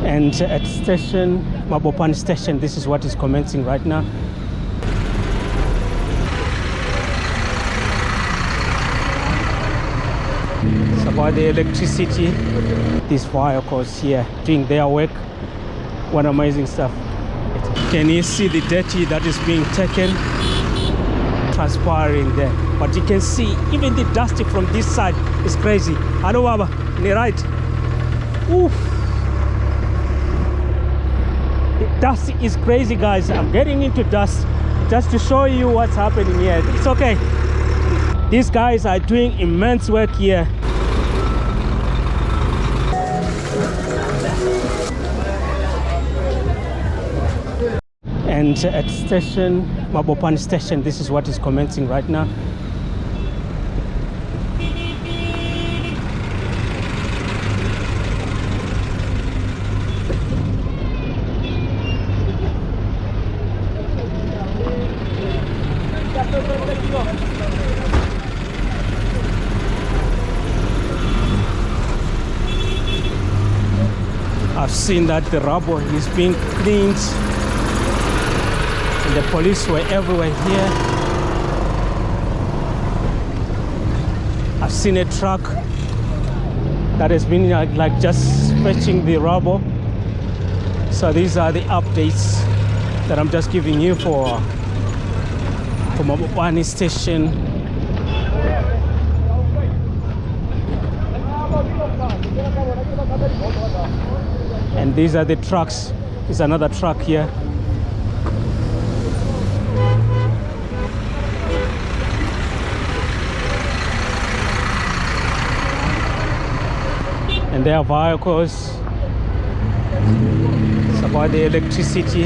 And at station, Mabopane Station, this is what is commencing right now. It's about the electricity. These vehicles here doing their work. What amazing stuff. Can you see the dirty that is being taken? Transpiring there. But you can see even the dust from this side is crazy. Hello, Baba. On the right. Oof. The dust is crazy, guys. I'm getting into dust just to show you what's happening here. It's okay. These guys are doing immense work here. And at station, Mabopane Station, this is what is commencing right now. I've seen that the rubble is being cleaned. And the police were everywhere here. I've seen a truck that has been like just fetching the rubble. So these are the updates that I'm just giving you for Mabopane Station. And these are the trucks. There's another truck here. And there are vehicles. It's about the electricity.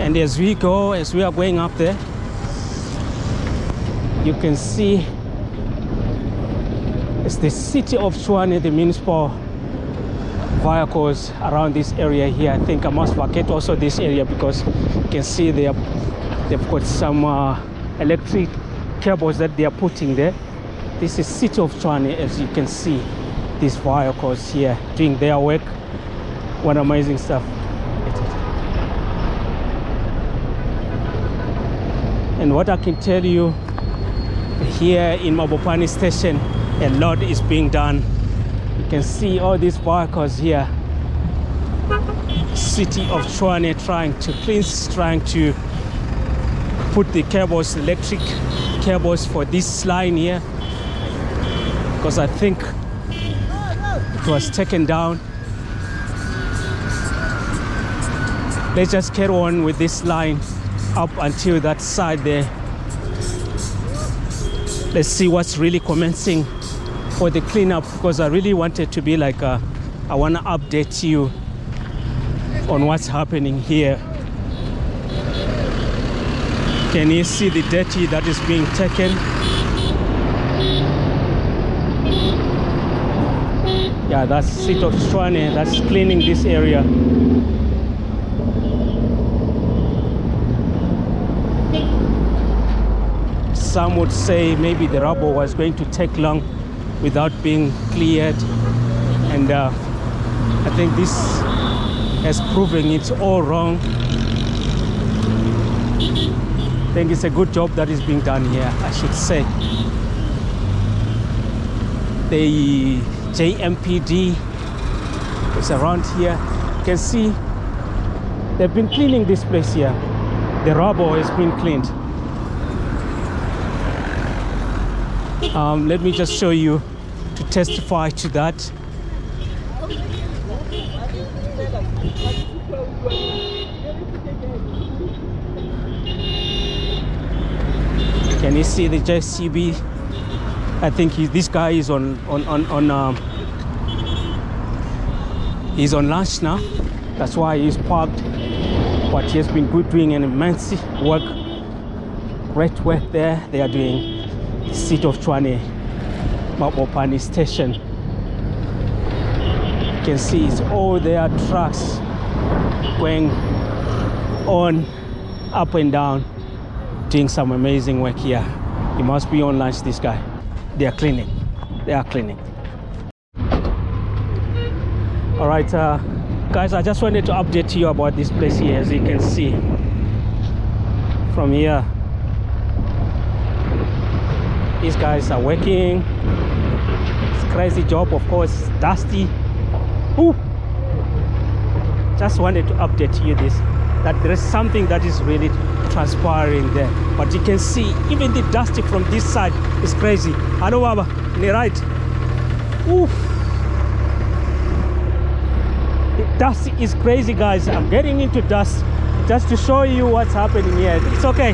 And as we are going up there, you can see it's the city of Tshwane, the municipal vehicles around this area here. I think I must vacate also this area because you can see they've got some electric cables that they are putting there. This is city of Tshwane, as you can see. These vehicles here doing their work. What amazing stuff. And what I can tell you, here in Mabopane Station, a lot is being done. You can see all these vehicles here. City of Tshwane trying to put the cables, electric cables for this line here, because I think it was taken down. Let's just carry on with this line up until that side there. Let's see what's really commencing for the cleanup, because I really wanted to be like I want to update you on what's happening here. Can you see the dirty that is being taken? Yeah, that's city of Tshwane that's cleaning this area. Some would say maybe the rubble was going to take long without being cleared, and I think this has proven it's all wrong. I think it's a good job that is being done here, I should say. The JMPD is around here. You can see they've been cleaning this place here. The rubble has been cleaned. Let me just show you to testify to that. Can you see the JCB? I think this guy is he's on lunch now. That's why he's parked. But he has been doing an immense work. Great work there they are doing. The city of Tshwane, Mabopane Station. You can see it's all their trucks going on, up and down, doing some amazing work here. He must be on lunch, this guy. They are cleaning. They are cleaning. All right, guys, I just wanted to update you about this place here. As you can see from here, these guys are working. It's a crazy job, of course. It's dusty. Ooh. Just wanted to update you that there is something that is really transpiring there. But you can see even the dusty from this side is crazy. Hello, Baba. Right. Ooh. The dust is crazy, guys. I'm getting into dust just to show you what's happening here. It's okay.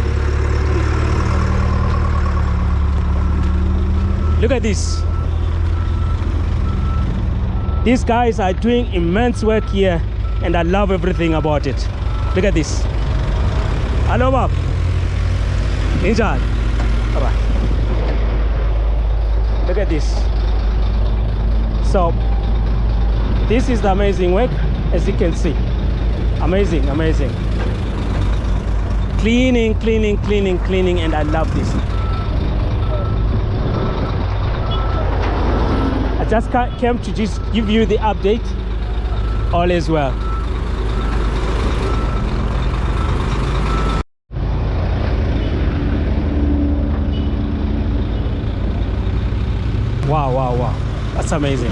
Look at this. These guys are doing immense work here, and I love everything about it. Look at this. Hello, Bob. Enjoy. All right. Look at this. So this is the amazing work, as you can see. Amazing, amazing. Cleaning, cleaning, cleaning, cleaning, and I love this. I just came to just give you the update. All is well. Wow, wow, wow. That's amazing.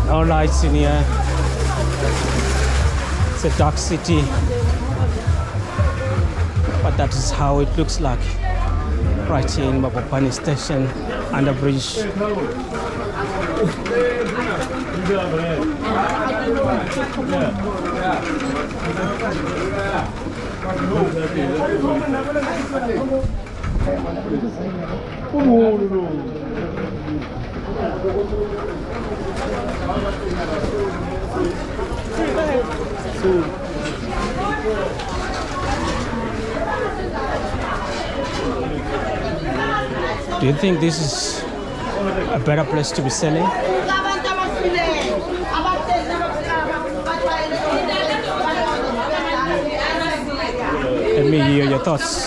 No lights in here. It's a dark city, but that is how it looks like right here in Mabopane Station, Underbridge. Do you think this is a better place to be selling? Let me hear your thoughts.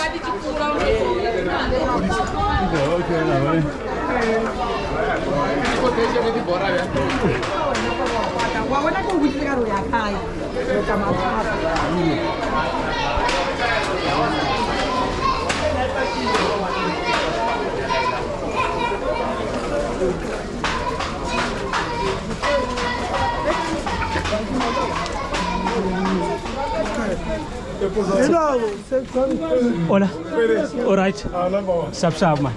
Hola. All right. Sab man.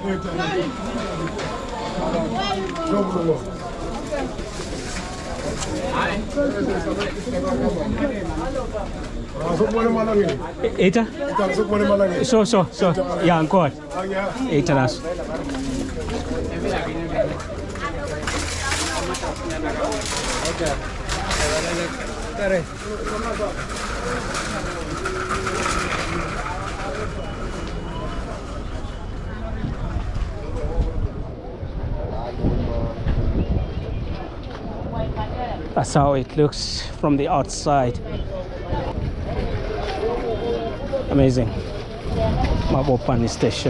Eta? So. Yeah, I'm good. Eta nas. That's how it looks from the outside. Amazing. Mabopane Station.